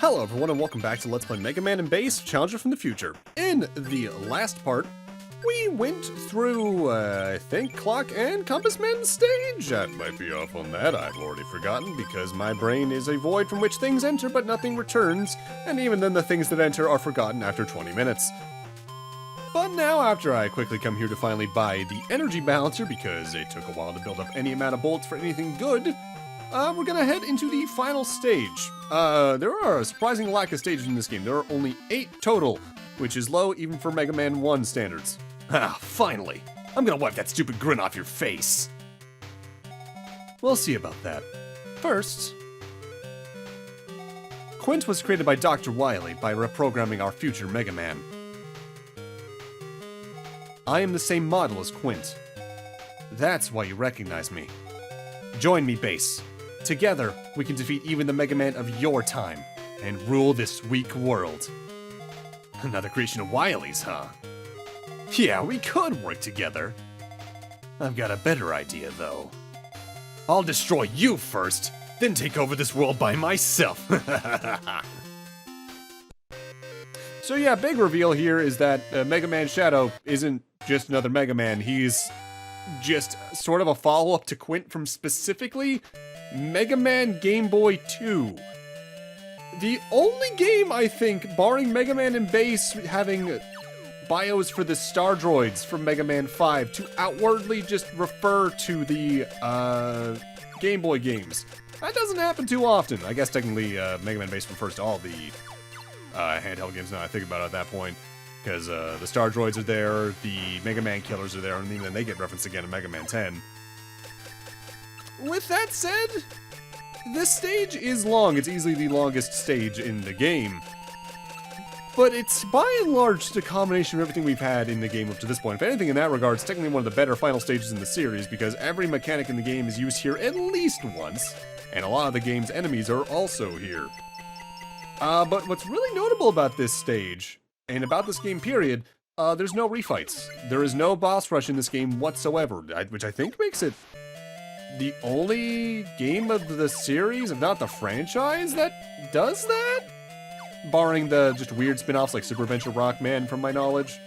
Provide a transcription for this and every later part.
Hello everyone and welcome back to Let's Play Mega Man and Base Challenger from the Future. In the last part, we went through, I think, Clock and Compass Man's stage. I might be off on that, I've already forgotten, because my brain is a void from which things enter but nothing returns, and even then the things that enter are forgotten after 20 minutes. But now, after I quickly come here to finally buy the energy balancer, because it took a while to build up any amount of bolts for anything good, we're gonna head into the final stage. There are a surprising lack of stages in this game. There are only 8 total, which is low even for Mega Man 1 standards. Ah, finally! I'm gonna wipe that stupid grin off your face! We'll see about that. First, Quint was created by Dr. Wily by reprogramming our future Mega Man. I am the same model as Quint. That's why you recognize me. Join me, Base. Together, we can defeat even the Mega Man of your time, and rule this weak world. Another creation of Wily's, huh? Yeah, we could work together. I've got a better idea, though. I'll destroy you first, then take over this world by myself. So yeah, big reveal here is that Megaman-Shadow isn't just another Mega Man, he's just sort of a follow-up to Quint from specifically Mega Man Game Boy 2. The only game, I think, barring Mega Man and Base having bios for the Star Droids from Mega Man 5 to outwardly just refer to the Game Boy games. That doesn't happen too often. I guess technically Mega Man Base refers to all the handheld games now I think about it at that point. Because the Star Droids are there, the Mega Man Killers are there, and even then they get referenced again in Mega Man 10. With that said, this stage is long. It's easily the longest stage in the game. But it's by and large the combination of everything we've had in the game up to this point. If anything in that regard, it's technically one of the better final stages in the series, because every mechanic in the game is used here at least once, and a lot of the game's enemies are also here. But what's really notable about this stage, and about this game period, there's no refights. There is no boss rush in this game whatsoever, which I think makes it the only game of the series, if not the franchise, that does that? Barring the just weird spin-offs like Super Adventure Rockman, from my knowledge.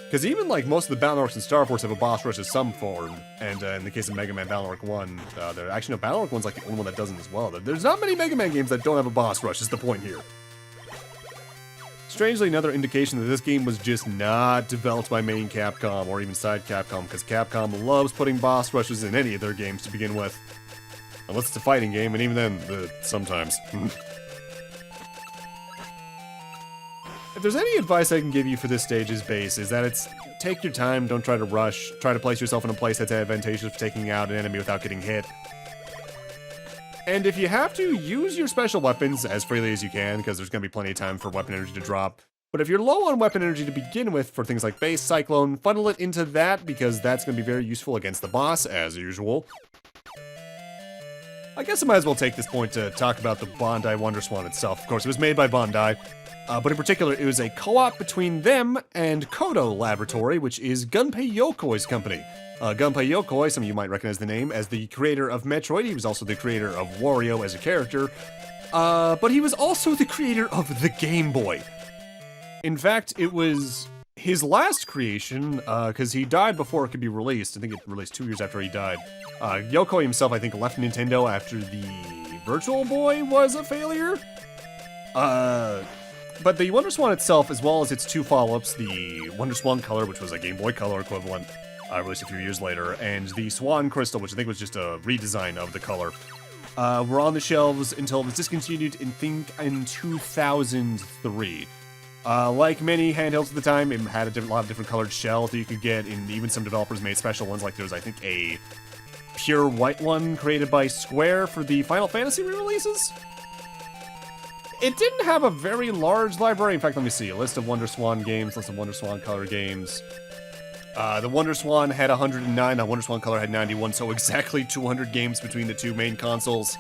Because even like most of the Battle Arcs and Star Force have a boss rush of some form, and in the case of Mega Man Battle Arc 1, actually no, Battle Arc 1's like the only one that doesn't as well. There's not many Mega Man games that don't have a boss rush, is the point here. Strangely, another indication that this game was just not developed by main Capcom, or even side Capcom, because Capcom loves putting boss rushes in any of their games to begin with. Unless it's a fighting game, and even then, sometimes. If there's any advice I can give you for this stage's base, is that it's take your time, don't try to rush, try to place yourself in a place that's advantageous for taking out an enemy without getting hit. And if you have to, use your special weapons as freely as you can, because there's going to be plenty of time for weapon energy to drop. But if you're low on weapon energy to begin with, for things like Base, Cyclone, funnel it into that, because that's going to be very useful against the boss, as usual. I guess I might as well take this point to talk about the Bondi Wonderswan itself. Of course, it was made by Bondi, but in particular, it was a co-op between them and Kodo Laboratory, which is Gunpei Yokoi's company. Gunpei Yokoi, some of you might recognize the name as the creator of Metroid. He was also the creator of Wario as a character, but he was also the creator of the Game Boy. In fact, it was his last creation, because he died before it could be released. I think it released 2 years after he died. Yokoi himself, I think, left Nintendo after the Virtual Boy was a failure. But the Wonderswan itself, as well as its 2 follow-ups, the Wonderswan Color, which was a Game Boy Color equivalent, released a few years later, and the Swan Crystal, which I think was just a redesign of the color, were on the shelves until it was discontinued in 2003. Like many handhelds at the time, it had a lot of different colored shells that you could get, and even some developers made special ones, like there was, I think, a pure white one created by Square for the Final Fantasy re-releases? It didn't have a very large library. In fact, let me see, a list of Wonderswan games, list of Wonderswan Color games. The Wonderswan had 109, the Wonderswan Color had 91, so exactly 200 games between the 2 main consoles.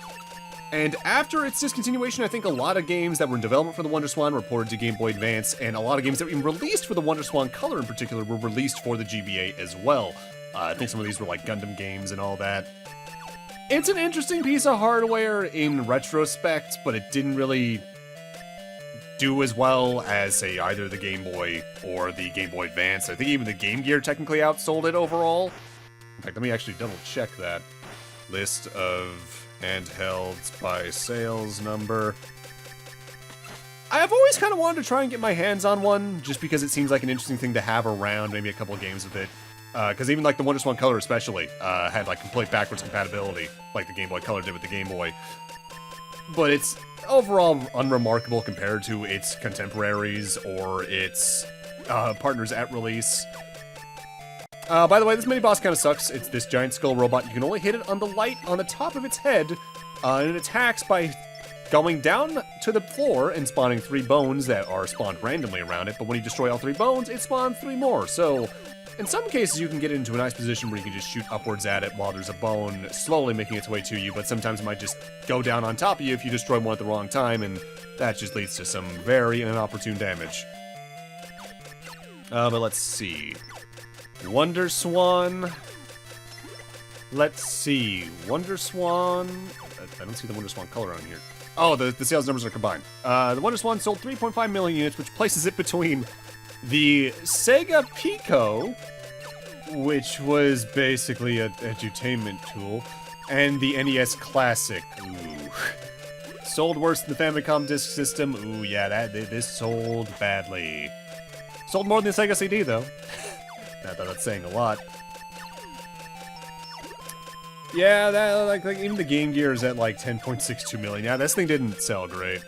And after its discontinuation, I think a lot of games that were in development for the Wonderswan were ported to Game Boy Advance, and a lot of games that were even released for the Wonderswan Color in particular were released for the GBA as well. I think some of these were like Gundam games and all that. It's an interesting piece of hardware in retrospect, but it didn't really do as well as, say, either the Game Boy or the Game Boy Advance. I think even the Game Gear technically outsold it overall. In fact, let me actually double check that. List of handhelds by sales number. I've always kind of wanted to try and get my hands on one, just because it seems like an interesting thing to have around, maybe a couple of games with it. Because even like the WonderSwan Color especially had like complete backwards compatibility, like the Game Boy Color did with the Game Boy. But it's overall unremarkable compared to its contemporaries or its partners at release. By the way, this mini-boss kind of sucks. It's this giant skull robot. You can only hit it on the light on the top of its head, and it attacks by going down to the floor and spawning 3 bones that are spawned randomly around it, but when you destroy all 3 bones, it spawns 3 more. So, in some cases, you can get into a nice position where you can just shoot upwards at it while there's a bone slowly making its way to you, but sometimes it might just go down on top of you if you destroy one at the wrong time, and that just leads to some very inopportune damage. But let's see. WonderSwan. Let's see. WonderSwan. I don't see the WonderSwan color on here. Oh, the sales numbers are combined. The WonderSwan sold 3.5 million units, which places it between the Sega Pico, which was basically an edutainment tool, and the NES Classic. Ooh. Sold worse than the Famicom Disk System. Ooh, yeah, this sold badly. Sold more than the Sega CD, though. That's saying a lot. Yeah, that like even the Game Gear is at like 10.62 million. Yeah, this thing didn't sell great.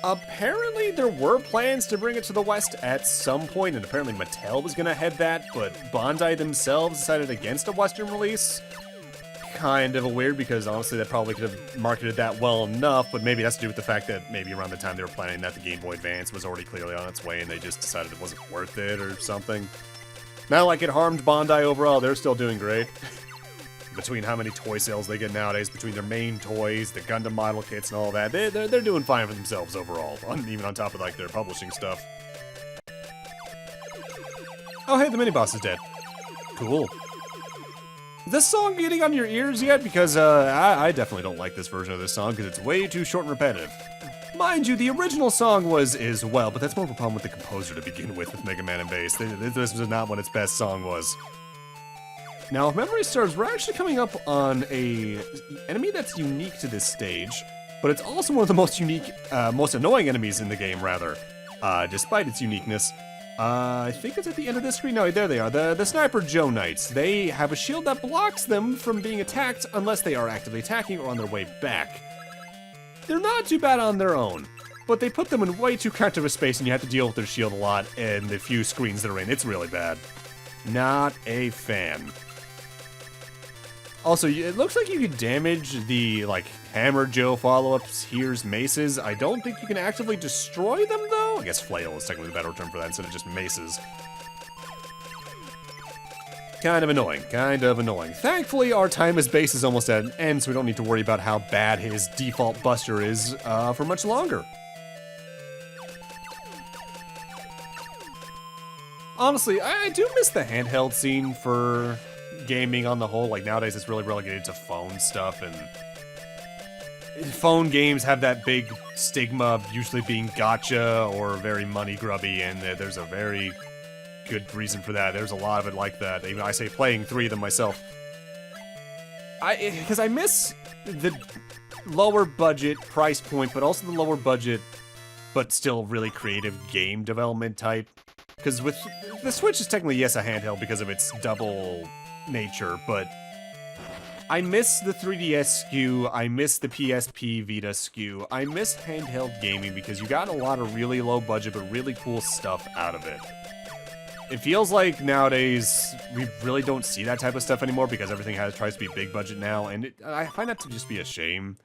Apparently, there were plans to bring it to the West at some point, and apparently Mattel was gonna head that, but Bandai themselves decided against a Western release. Kind of a weird, because honestly, they probably could have marketed that well enough, but maybe that's to do with the fact that maybe around the time they were planning that, the Game Boy Advance was already clearly on its way, and they just decided it wasn't worth it or something. Not like it harmed Bandai overall, they're still doing great. Between how many toy sales they get nowadays, between their main toys, the Gundam model kits, and all that, they're doing fine for themselves overall, even on top of like their publishing stuff. Oh hey, the mini-boss is dead. Cool. Is this song getting on your ears yet? Because I definitely don't like this version of this song, because it's way too short and repetitive. Mind you, the original song was as well, but that's more of a problem with the composer to begin with Megaman and Bass. This was not what its best song was. Now, if memory serves, we're actually coming up on a enemy that's unique to this stage, but it's also one of the most unique, most annoying enemies in the game, rather, despite its uniqueness. I think it's at the end of this screen. No, there they are. The Sniper Joe Knights. They have a shield that blocks them from being attacked unless they are actively attacking or on their way back. They're not too bad on their own, but they put them in way too cramped of a space and you have to deal with their shield a lot, and the few screens that are in, it's really bad. Not a fan. Also, it looks like you can damage the, like, Hammer Joe follow-ups, Here's Maces. I don't think you can actively destroy them, though. I guess flail is technically the better term for that instead of just maces. Kind of annoying, kind of annoying. Thankfully, our time as Bass is almost at an end, so we don't need to worry about how bad his default buster is for much longer. Honestly, I do miss the handheld scene for gaming on the whole. Like, nowadays it's really relegated to phone stuff, and phone games have that big stigma of usually being gacha or very money grubby, and there's a very good reason for that. There's a lot of it like that. Even I say playing 3 of them myself. Because I miss the lower budget price point, but also the lower budget but still really creative game development type. Because with the Switch is technically, yes, a handheld because of its double nature, but I miss the 3DS SKU, I miss the PSP Vita SKU, I miss handheld gaming because you got a lot of really low budget but really cool stuff out of it. It feels like nowadays we really don't see that type of stuff anymore because everything tries to be big budget now, and I find that to just be a shame.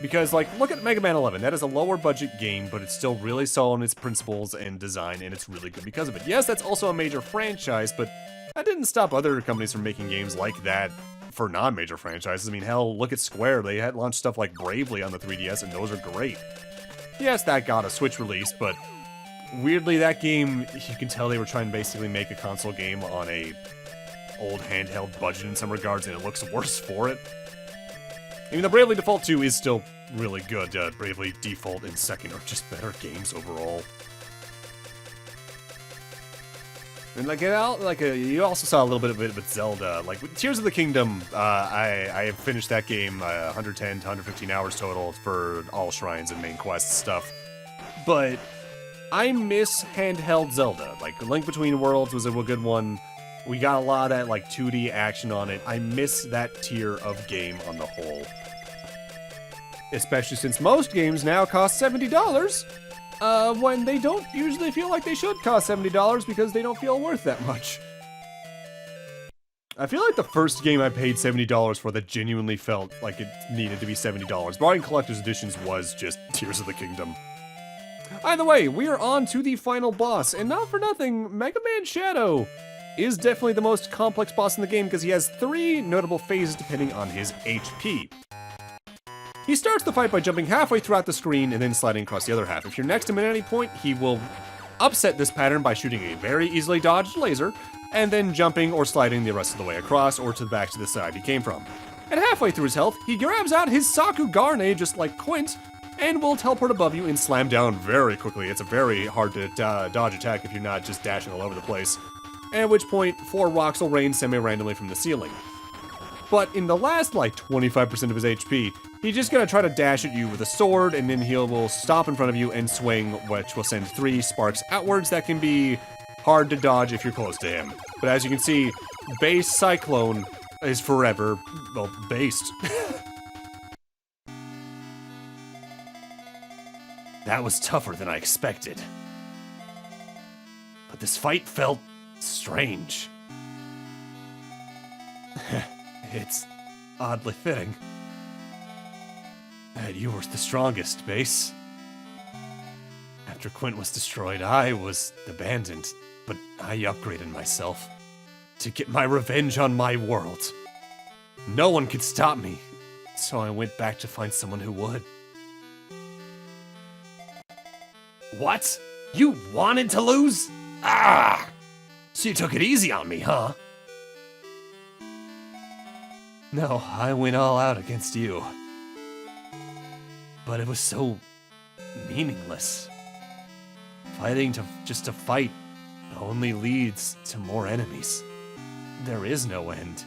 Because, like, look at Mega Man 11. That is a lower budget game, but it's still really solid in its principles and design, and it's really good because of it. Yes, that's also a major franchise, but that didn't stop other companies from making games like that for non-major franchises. I mean, hell, look at Square. They had launched stuff like Bravely on the 3DS, and those are great. Yes, that got a Switch release, but weirdly, that game, you can tell they were trying to basically make a console game on a old handheld budget in some regards, and it looks worse for it. Even though Bravely Default 2 is still really good, Bravely Default and Second are just better games overall. And you also saw a little bit of it with Zelda. Like with Tears of the Kingdom, I have finished that game 110 to 115 hours total for all shrines and main quest stuff. But I miss handheld Zelda. Like Link Between Worlds was a good one. We got a lot of that like 2D action on it. I miss that tier of game on the whole. Especially since most games now cost $70. When they don't usually feel like they should cost $70 because they don't feel worth that much. I feel like the first game I paid $70 for that genuinely felt like it needed to be $70, barring collector's editions, was just Tears of the Kingdom. Either way, we are on to the final boss, and not for nothing, Megaman-Shadow is definitely the most complex boss in the game because he has 3 notable phases depending on his HP. He starts the fight by jumping halfway throughout the screen and then sliding across the other half. If you're next to him at any point, he will upset this pattern by shooting a very easily dodged laser, and then jumping or sliding the rest of the way across or to the back to the side he came from. And halfway through his health, he grabs out his Sakugarne just like Quint, and will teleport above you and slam down very quickly. It's a very hard to dodge attack if you're not just dashing all over the place. At which point, 4 rocks will rain semi-randomly from the ceiling. But in the last, like, 25% of his HP, he's just gonna try to dash at you with a sword, and then he will stop in front of you and swing, which will send 3 sparks outwards that can be hard to dodge if you're close to him. But as you can see, base Cyclone is forever, well, based. That was tougher than I expected. But this fight felt strange. It's oddly fitting that you were the strongest, Base. After Quint was destroyed, I was abandoned, but I upgraded myself to get my revenge on my world. No one could stop me, so I went back to find someone who would. What? You wanted to lose? Ah! So you took it easy on me, huh? No, I went all out against you. But it was so meaningless. Fighting just to fight only leads to more enemies. There is no end.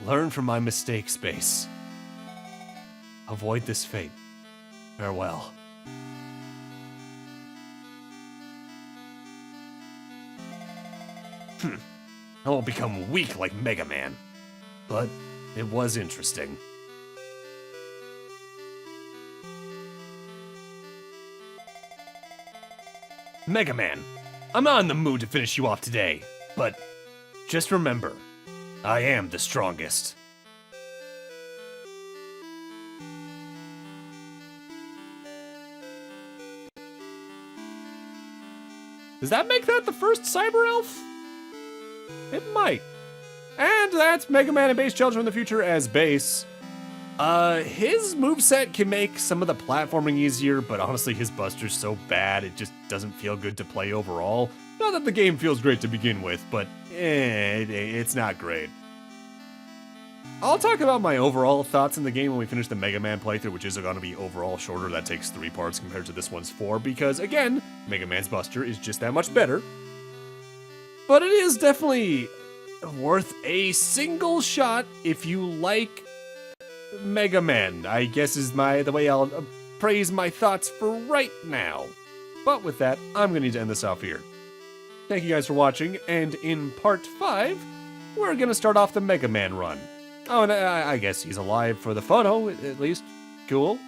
Learn from my mistakes, Base. Avoid this fate. Farewell. I won't become weak like Mega Man. But it was interesting. Mega Man, I'm not in the mood to finish you off today, but just remember, I am the strongest. Does that make that the first Cyber Elf? It might. And that's Mega Man and Base Children in the future as Base. His moveset can make some of the platforming easier, but honestly his Buster's so bad it just doesn't feel good to play overall. Not that the game feels great to begin with, but it's not great. I'll talk about my overall thoughts in the game when we finish the Mega Man playthrough, which is going to be overall shorter. That takes 3 parts compared to this one's 4, because again, Mega Man's Buster is just that much better. But it is definitely worth a single shot if you like Mega Man, I guess is the way I'll praise my thoughts for right now. But with that, I'm going to need to end this off here. Thank you guys for watching, and in part 5, we're going to start off the Mega Man run. Oh, and I guess he's alive for the photo, at least. Cool.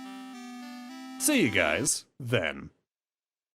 See you guys then.